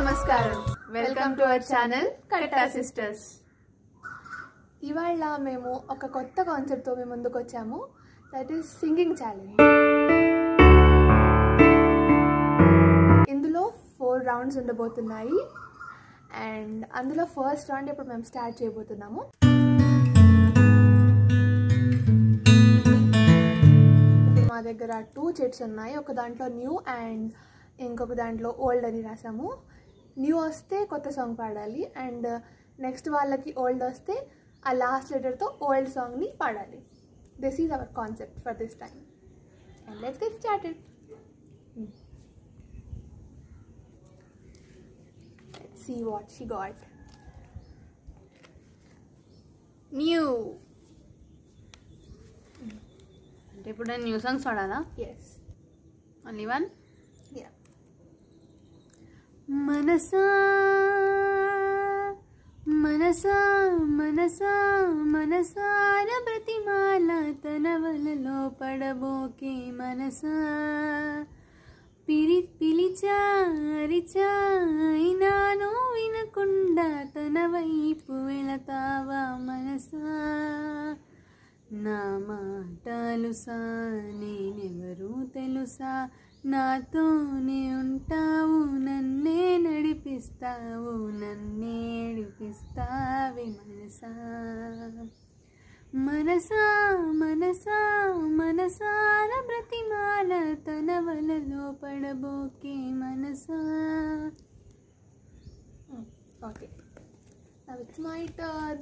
నమస్కారం welcome to our channel Katta sisters. ఇవాళ మేము ఒక కొత్త కాన్సెప్ట్ తో మేము ముందుకు వచ్చాము. That is singing challenge. ఇందులో 4 రౌండ్స్ ఉండబోతున్నాయి అండ్ అందులో ఫస్ట్ రౌండ్ ఇప్పుడు మేము స్టార్ట్ చేయబోతున్నాము. ఇప్పుడు మా దగ్గర 2 చిట్స్ ఉన్నాయి. ఒక దాంట్లో న్యూ అండ్ ఇంకొక దాంట్లో ఓల్డ్ అని రాసాము. న్యూ వస్తే కొత్త సాంగ్ పాడాలి అండ్ నెక్స్ట్ వాళ్ళకి ఓల్డ్ వస్తే ఆ లాస్ట్ లెటర్తో ఓల్డ్ సాంగ్ని పాడాలి. This is our concept for this time and let's get started. Let's see what she got. New అంటే ఇప్పుడు నేను న్యూ సాంగ్స్ పాడాలా? Yes. Only one. Yeah. మనసా మనసా మనసా మనసార ప్రతిమాల తన వలలో పడబోకే మనసా పిలిచా అరిచా అయినాను వినకుండా తన వైపు వెళతావా మనసా నా మాటలుసా నేనెవరు తెలుసా నాతోనే ఉంటావు నన్నే నడిపిస్తావు నన్నే నడిపిస్తావే మనసా మనసా మనసా మనసార ప్రతిమాల తన వలలో పడబోకే మనసా. Okay. Now it's my turn.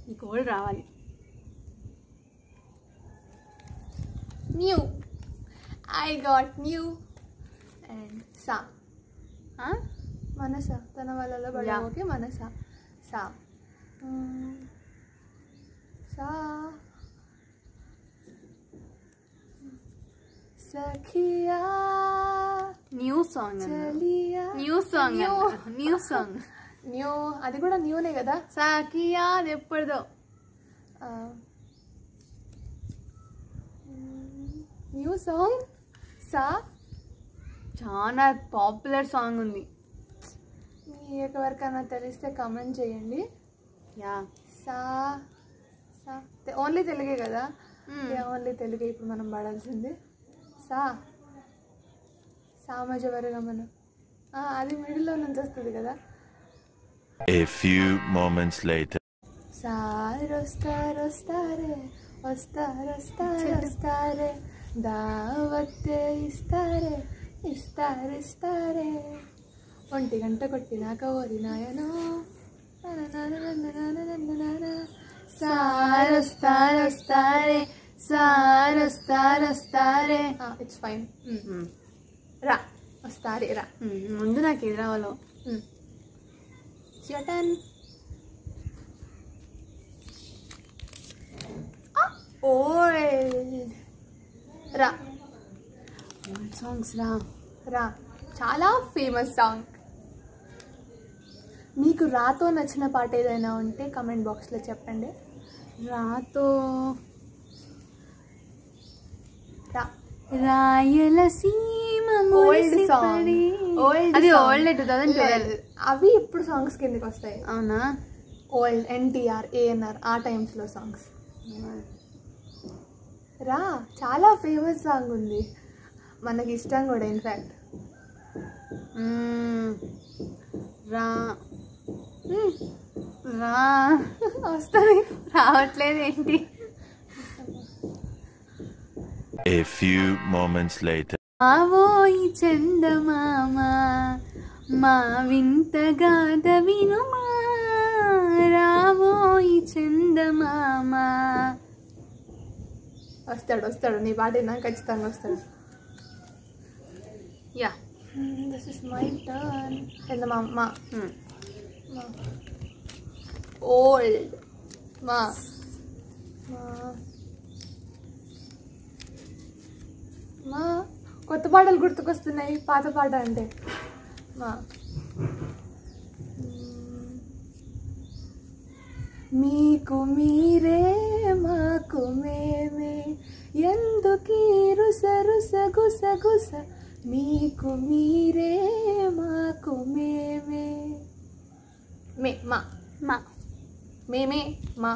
నీకు ఓల్డ్ రావాలి. New. I got new and sa. Manasa. Tana walalo padaboke manasa. Sa. Sa. Sakhiya. New song Chaliya. New song new song New. అది కూడా న్యూనే కదా. సాకియా అది ఎప్పుడుదో. న్యూ సాంగ్ సా. చాలా పాపులర్ సాంగ్ ఉంది. మీ ఎవరికైనా తెలిస్తే కామెంట్ చేయండి. యా సా సా ఓన్లీ తెలుగే కదా. ఓన్లీ తెలుగే ఇప్పుడు మనం పాడాల్సింది. సా సామజవరగమన అది మిడిల్లో నుంచి వస్తుంది కదా. A few moments later. సారొస్తారొస్తారే వస్తారొస్తారొస్తారే దావత్తే ఇస్తారే ఇస్తారిస్తారే 1 గంట కొట్టినాక ఓరినాయనో సారొస్తారొస్తారే సారొస్తారొస్తారే. It's fine. రా వస్తారే రా. ముందు నాకు ఏది రావాలో. It's your turn. Old. రా ఓల్డ్ సాంగ్స్ రా. రా చాలా ఫేమస్ సాంగ్. మీకు రాతో నచ్చిన పాట ఏదైనా ఉంటే కమెంట్ బాక్స్లో చెప్పండి. రాతో రా రాయలసీమ ఓల్డ్ సాంగ్. అది ఓల్డ్ 2012. అవి ఇప్పుడు సాంగ్స్ కిందకి వస్తాయి. అవునా? ఓల్డ్ ఎన్టీఆర్ ఏఎన్ఆర్ ఆ టైమ్స్లో సాంగ్స్. రా చాలా ఫేమస్ సాంగ్ ఉంది మనకి ఇష్టం కూడా. ఇన్ఫ్యాక్ట్ రా రా వస్తుంది రావట్లేదు ఏంటి? A few moments later. ఆవోయి చందమామ మా వింత గాథ వినుమా రావోయి చందమామ. వస్తాడు నీ పాట నాకు ఖచ్చితంగా వస్తాడు. Yeah this is my turn. Chandamama old మా మా కొత్త పాటలు గుర్తుకొస్తున్నాయి పాత పాట అంటే. మా మీకు మీరే మాకు మేమే ఎందుకీ రుస రుస గుస గుస మీకు మీరే మాకు మేమే మా మేమే మా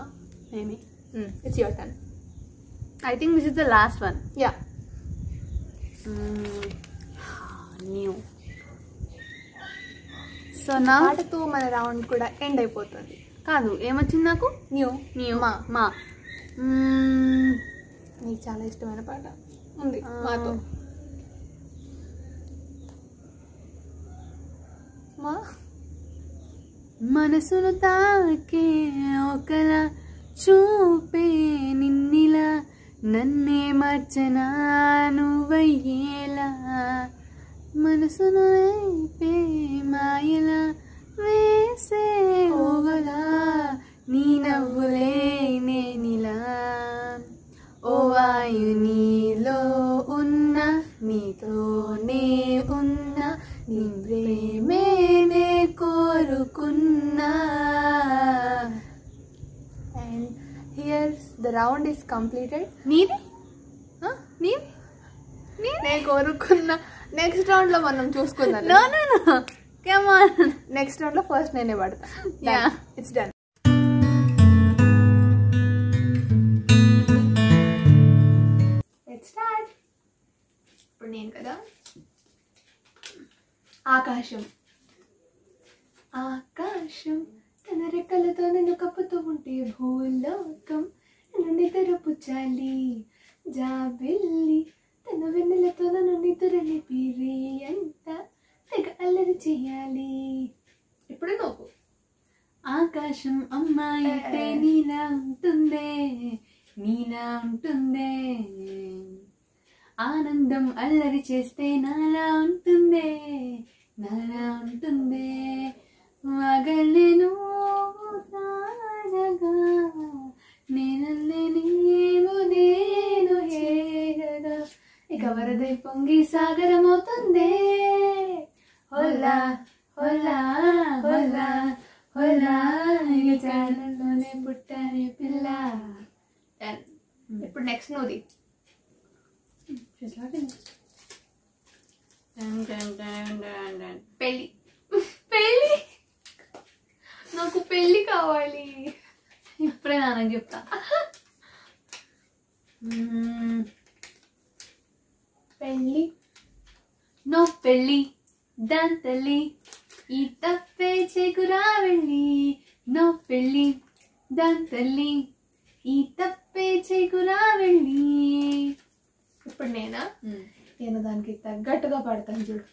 మేమే. It's your turn. I think this is the last one. Yeah. New. So now పాటతో మన రౌండ్ కూడా ఎండ్ అయిపోతుంది. కాదు ఏమొచ్చింది నాకు? న్యూ మా మా నీకు చాలా ఇష్టమైన పాట ఉంది మాతో. మా మనసును తాకే ఒకలా చూపే నిన్నిలా నన్నే మార్చనా నువ్వయ్యేలా మనసును వైపే మాయలా వేసే ఓగలా నీ నవ్వులే నేనిలా ఓ వాయు నీలో ఉన్న నీతోనే ఉన్న నీ ప్రేమేనే కోరుకున్నా. And here's the round is completed. నీది నేను కోరుకున్న నెక్స్ట్ రౌండ్ లో మనం చూసుకుందాం. No no no come on. Next round లో ఫస్ట్ నేనే పడతా. Yeah. It's done. Let's start. ఇప్పుడు నేను కదా. ఆకాశం ఆకాశం తన రెక్కలతో నన్ను కప్పుతూ ఉంటే భూలోకం నన్ను నిద్రపుచ్చాలి. జాబిల్లి తన వెన్నెలతో నన్ను నిద్రని పిరి అంత తెగ అల్లరి చేయాలి. ఇప్పుడు నువ్వు. ఆకాశం అమ్మాయితే నీలా ఉంటుందే నీలా ఉంటుందే ఆనందం అల్లరి చేస్తే నాలా ఉంటుందే నాలా ఉంటుందే మగళ్ళెను తారగా నేనల్లే నీవు నేను హేరగా ఇక వరదై పొంగి సాగరమవుతుందే హోలా హోలా హోలా హోలా ఇక చాలలోనే పుట్టానే పిల్ల. ఇప్పుడు నెక్స్ట్ నువ్వుది. పెళ్ళి పెళ్ళి నాకు పెళ్ళి కావాలి. ఇప్పుడే నాన్నకి చెప్తా. పెళ్ళి నో పెళ్ళి దాని తల్లి ఈ తప్పే చెగురా వెళ్ళి నో పెళ్ళి దాని తల్లి ఈ తప్పే చెగురా వెళ్ళి. ఇప్పుడు నేను దానికి తగ్గట్టుగా పడతాను చూడు.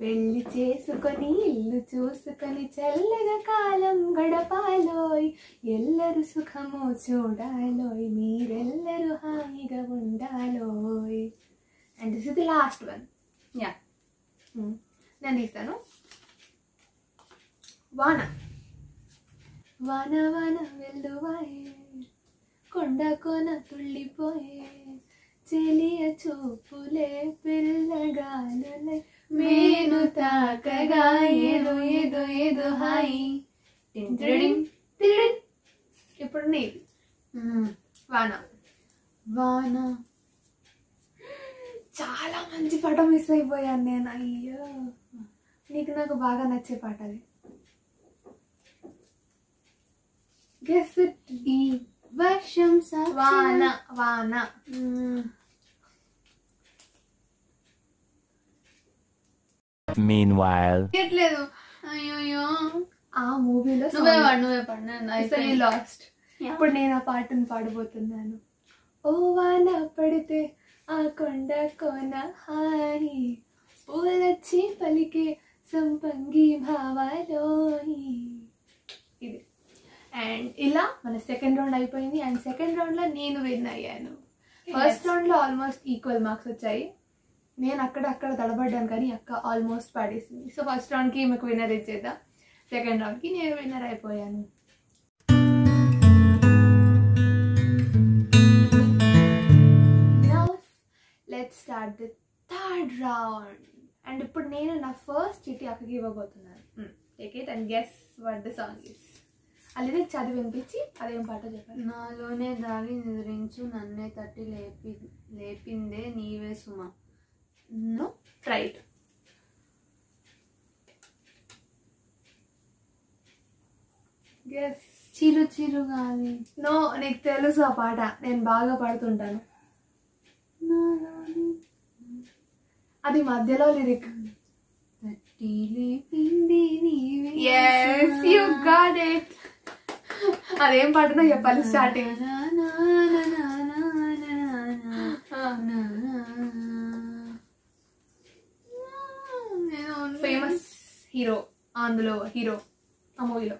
పెళ్లి చేసుకొని ఇల్లు చూసుకొని చల్లగా కాలం గడపాలోయ్ ఎల్లరు సుఖము చూడాలోయ్ మీరెల్లరూ హాయిగా ఉండాలోయ్. And this is the last one. Yeah నేను తీస్తాను. వాన వాన వాన వెల్లువాయే కొండ కోన తుళ్ళిపోయే చెలియ చూపులే పిల్లగాలులే మేను తాకగా ఏదో ఏదో ఏదో హాయి. ఇప్పుడు నీది. వాన వాన చాలా మంచి పాట మిస్ అయిపోయాను నేను. అయ్యో నీకు నాకు బాగా నచ్చే పాట అది. Guess it. ఈ వర్షం వాన వాన. Meanwhile. లేదు. అయ్యో ఆ మూవీలో నువ్వే పాడు. లాస్ట్. ఇప్పుడు నేను ఆ పాటను పాడబోతున్నాను. ఓ వాన పడితే ఆ కొండ కోన హాయి పూలచ్చి పలికే సంపంగి భావాలోయి. ఇది. అండ్ ఇలా మన సెకండ్ రౌండ్ అయిపోయింది. అండ్ సెకండ్ రౌండ్లో నేను విన్ అయ్యాను. ఫస్ట్ రౌండ్లో ఆల్మోస్ట్ ఈక్వల్ మార్క్స్ వచ్చాయి. నేను అక్కడ తడబడ్డాను కానీ అక్క ఆల్మోస్ట్ పాడేసింది. సో ఫస్ట్ రౌండ్కి మీకు విన్నర్ ఇచ్చేద్దాం. సెకండ్ రౌండ్కి నేను విన్నర్ అయిపోయాను. Let's start the third round. And ఇప్పుడు నేను నా ఫస్ట్ చిట్టి అక్కకి ఇవ్వబోతున్నాను. Take it and guess what the song is. అలాగే చదివి వినిపించి అదేం పాట చెప్పాలి. నాలోనే దాగి నిద్రించు నన్నే తట్టి లేపిందే నీవే సుమ. No Try it. Guess. చిరు చిరు గాలి. No, నీకు తెలుసు ఆ పాట, నేను బాగా పాడుతుంటాను. అది మధ్యలో lyric. Yes, you got it. అదేం పాటనో చెప్పాలి స్టార్టింగ్. ఫేమస్ హీరో, అందులో హీరో ఆ మూవీలో.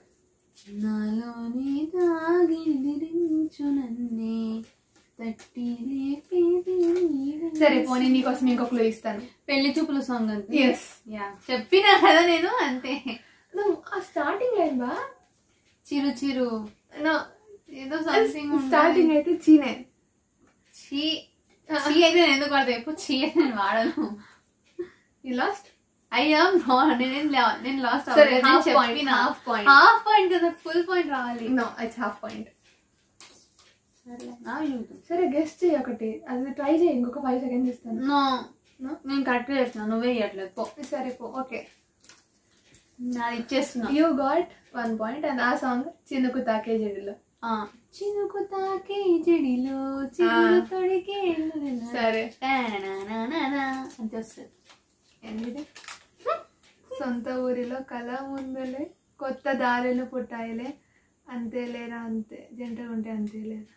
నాలోని దాగిందిరించు నన్నే తట్టి లేపేది నీవే. సరే పోనీ నీకోసం ఇంకో క్లూ ఇస్తాను. పెళ్లి చూపుల సాంగ్ అంతే. Yes. యా చెప్పినా కదా నేను అంతే. ఆ స్టార్టింగ్ లైన్ బా చిరు చిరు ఏదో సంథింగ్ స్టార్టింగ్ అయితే చీనే. చీ చీ అయితే నేను ఎందుకు వాడతా, ఎప్పుడు చీ అయితే నేను వాడను. You lost. అయ్యా నేను లాస్ట్. సరే హాఫ్ పాయింట్ కదా, ఫుల్ పాయింట్ రావాలి. No it's half point. నా చూద్దాం. సరే గెస్ట్ చేయి ఒకటి, అది ట్రై చేయి. ఇంకొక 5 seconds ఇస్తాను. నో నేను కరెక్ట్ చేస్తున్నా, నువ్వే ఇవ్వట్లేదు పో. సరే పో. ఓకే, నాది ఇచ్చేస్తున్నా. You got 1 point. అండ్ ఆ సాంగ్ చినుకు తాకే జడిలో. చినుకు తాకే జడిలో చినుకు తొడికే. సరే అంతే వస్తుంది. ఏంటిది? సొంత ఊరిలో కళ ముందులే కొత్త దారులు పుట్టాయిలే, అంతేలేరా అంతే జంట ఉంటే అంతేలేరా.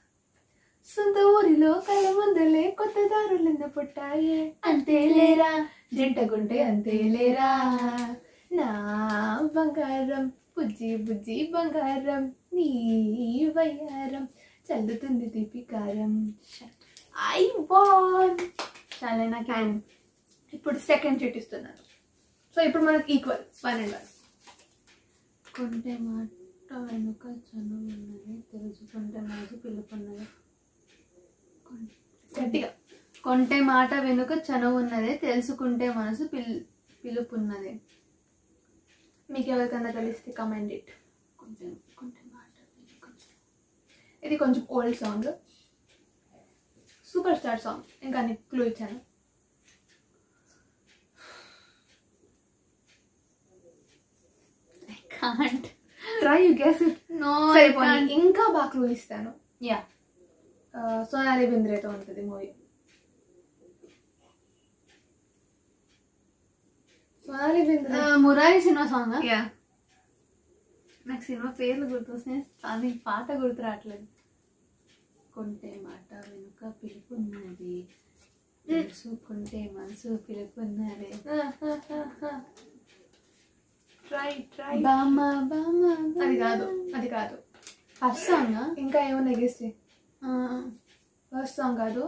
సొంత ఊరిలో కళ ముందులే కొత్త దారులు పుట్టాయే, అంతేలేరా జంటగుంటే అంతేలేరా. నా బంగారం బుజ్జి బుజ్జి బంగారం, నీ వయ్యారం చల్లుతుంది దీపికారం. I van. చాలా నాకు ఇప్పుడు సెకండ్ చెట్ ఇస్తున్నాను. సో ఇప్పుడు మనకి ఈక్వల్ 1 and 1. కొంటే మాట వెనుక చనువు ఉన్నది, తెలుసుకుంటే మనసు పిలుపున్నది. గట్టిగా. కొంటే మాట వెనుక చనువు ఉన్నదే, తెలుసుకుంటే మనసు పిలుపున్నది. మీకు ఎవరికన్నా తెలిస్తే కమెంట్ ఇట్. కొంటే మాట వెనుక. ఇది కొంచెం old song, super star song. ఇంకా నీకు క్లూ ఇచ్చాను. Can't. Try you guess it. No, సరే I can't. ఇంకా బాగా క్లూ ఇస్తాను. Yeah. సోనాలి బింద్రేతో ఉంటుంది movie. Sonali Bendre. Murari cinema song. Yeah. నాకు సినిమా పేర్లు గుర్తొస్తున్నాయి, కానీ పాట గుర్తు రావట్లేదు. కొంటే మాట వెనుక పిలుపున్నది, తెలుసుకుంటే మనసు పిలుపున్నది. Try try. బామ్మ బామ్మ. అది కాదు, అది కాదు. First song. ఇంకా ఏమన్నా గెస్ట్ చేయి. ఫస్ట్ సాంగ్ కాదు,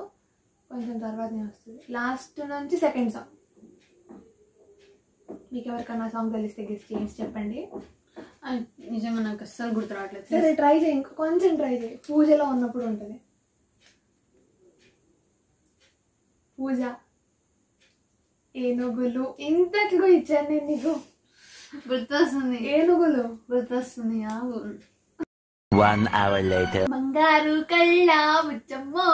కొంచెం తర్వాతనే వస్తుంది. లాస్ట్ నుంచి సెకండ్ సాంగ్. మీకు ఎవరికన్నా సాంగ్ తెలిస్తే గెస్ట్ చేసి చెప్పండి. నిజంగా నాకు అస్సలు గుర్తు రావట్లేదు. సరే ట్రై చేయి, కొంచెం ట్రై చేయి. పూజలో ఉన్నప్పుడు ఉంటుంది. పూజ. ఏనుగులు. ఇంతకు ఇచ్చాను నేను నీకు. గుర్తొస్తుంది. ఏనుగులు గుర్తొస్తుంది. 1 hour later. బంగారు కళ్ళ బుచ్చమ్మో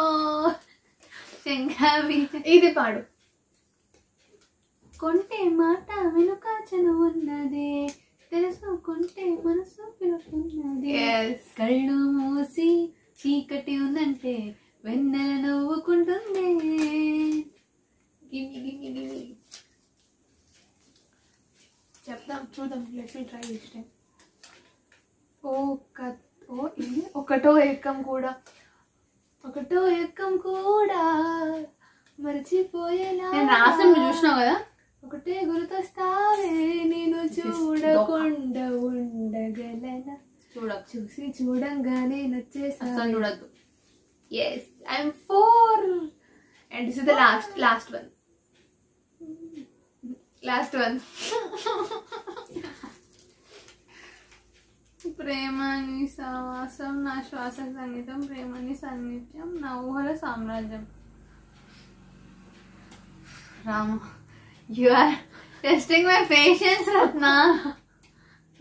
శంఖావి. ఇది పాడు. కొంటే మాట వెనుక చనువు ఉన్నదే, తెలుసుకుంటే మనసు పిలుపున్నది. కళ్ళు మూసి చీకటి ఉందంటే వెన్నెల నవ్వుకుంటుంది. చెప్దాం, చూద్దాం. Let me try this time. ఒకటో ఎక్కం కూడా, ఒకటో ఎక్కం కూడా మర్చిపోయేలా. నేను రాసం చూసినావు కదా. ఒకటే గుర్తొస్తావే నేను చూడకుండా ఉండగలనా. చూసి చూడంగానే నచ్చేసా. చూడద్దు. Yes, I'm 4. And this is the last one. Last one. ప్రేమని సహవాసం, నా శ్వాస సంగీతం, ప్రేమని సాన్నిధ్యం, నా ఊహల సామ్రాజ్యం. Rama, you are testing my patience, Ratna.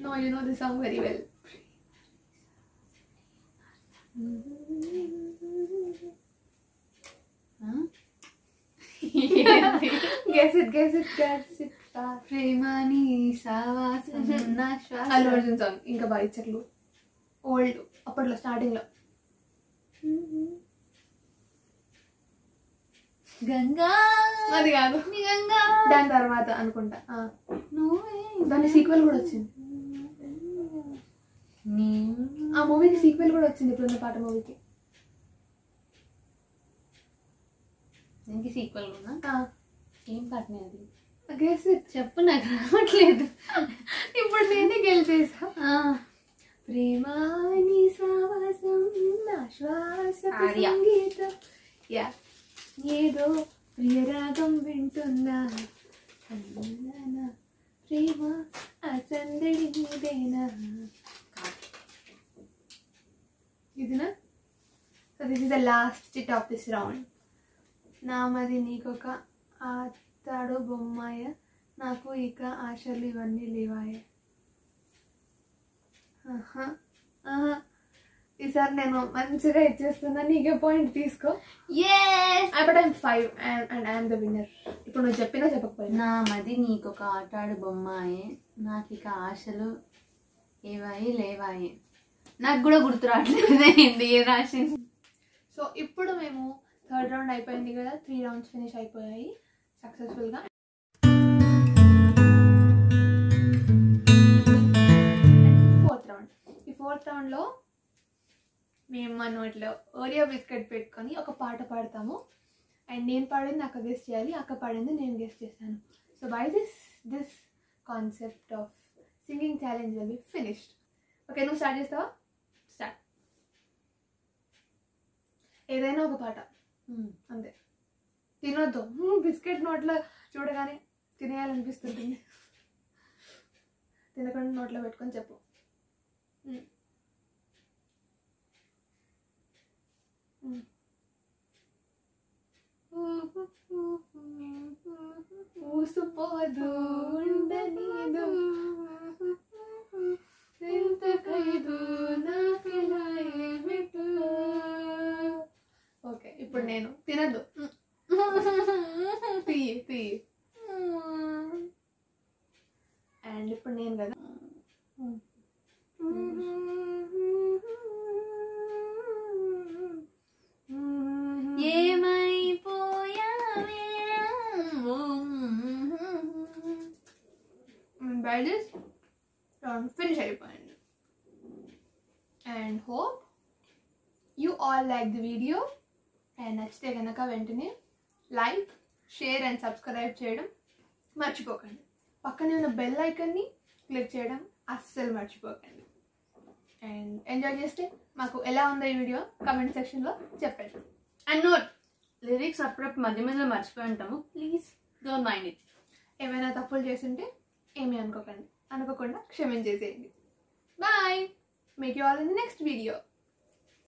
No, you know the song very well. Guess it ప్రేమని సావాసం నా శ్వాస. అల్లు అర్జున్ సాంగ్ ఇంకా బాగా ఇచ్చట్లు ఓల్డ్ అప్పట్లో స్టార్టింగ్ లో. గంగా అది కాదు, గంగా దాని తర్వాత అనుకుంటా. నువ్వే దాని సీక్వెల్ కూడా వచ్చింది. ఆ మూవీకి సీక్వెల్ కూడా వచ్చింది ఇప్పుడున్న పాట మూవీకి. దీనికి సీక్వెల్ ఉన్నా ఏం పాటనే అది? Guess it. చెప్పు, నాకు రావట్లేదు. ఇప్పుడు నేనే గెలిచేసా. ప్రేమాని సావాసం నా శ్వాస ఆర్య. సంగీతం. యా, ఏదో ప్రియరాగం వింటున్నా, అన్నానా ప్రేమ అసందడి నీదేనా. ఇదినా? So this is the last chit of this round. నామది నీకొక ఆతాడు బొమ్మాయ, నాకు ఇక ఆశలు ఇవన్నీ లేవాయ. ఈసారి నేను మంచిగా ఇచ్చేస్తున్నా, నీకే పాయింట్ తీసుకో. But I'm 5 and I'm the winner. ఇప్పుడు నువ్వు చెప్పినా చెప్పకపోయినా. నా మది నీకొక ఆటాడు బొమ్మాయే, నాకు ఇక ఆశలు ఏవాయి లేవాయే. నాకు కూడా గుర్తు రావట్లేదు ఏ రాసింది. సో ఇప్పుడు మేము థర్డ్ రౌండ్ అయిపోయింది కదా, 3 రౌండ్స్ ఫినిష్ అయిపోయాయి సక్సెస్ఫుల్గా. Fourth round. ఈ ఫోర్త్ రౌండ్లో మేము మా నోట్లో ఓరియో బిస్కెట్ పెట్టుకొని ఒక పాట పాడతాము. అండ్ నేను పాడింది అక్క గెస్ట్ చేయాలి, అక్క పాడింది నేను గెస్ట్ చేస్తాను. So by this concept of singing challenge will be finished. Okay, నువ్వు స్టార్ట్ చేస్తావా? స్టార్ట్. ఏదైనా ఒక పాట అంతే, తినొద్దు. బిస్కెట్ నోట్లో చూడగానే తినేయాలనిపిస్తుంటుంది, తినకుండా నోట్లో పెట్టుకొని చెప్పు. ఊసిపోదు ఉండనీదు ఎంత ఖైదు నాకెలా ఏమిటో. ఓకే, ఇప్పుడు నేను తినద్దు, తీయి. అండ్ ఇప్పుడు నేను కదా by this round finish అయిపోయింది. And hope you all like the video. And నచ్చితే కనుక వెంటనే లైక్, షేర్ అండ్ సబ్స్క్రైబ్ చేయడం మర్చిపోకండి. పక్కనే ఉన్న బెల్ ఐకన్ని క్లిక్ చేయడం అస్సలు మర్చిపోకండి. అండ్ ఎంజాయ్ చేస్తే మాకు ఎలా ఉందో ఈ వీడియో కమెంట్ సెక్షన్లో చెప్పండి. అండ్ నోట్, లిరిక్స్ అప్పుడప్పుడు మధ్య మధ్యలో మర్చిపోయి ఉంటాము, ప్లీజ్ డోంట్ మైండ్ ఇట్. ఏమైనా తప్పులు చేస్తుంటే ఏమీ అనుకోకుండా క్షమించేసేయండి. Bye, make you all in the next video.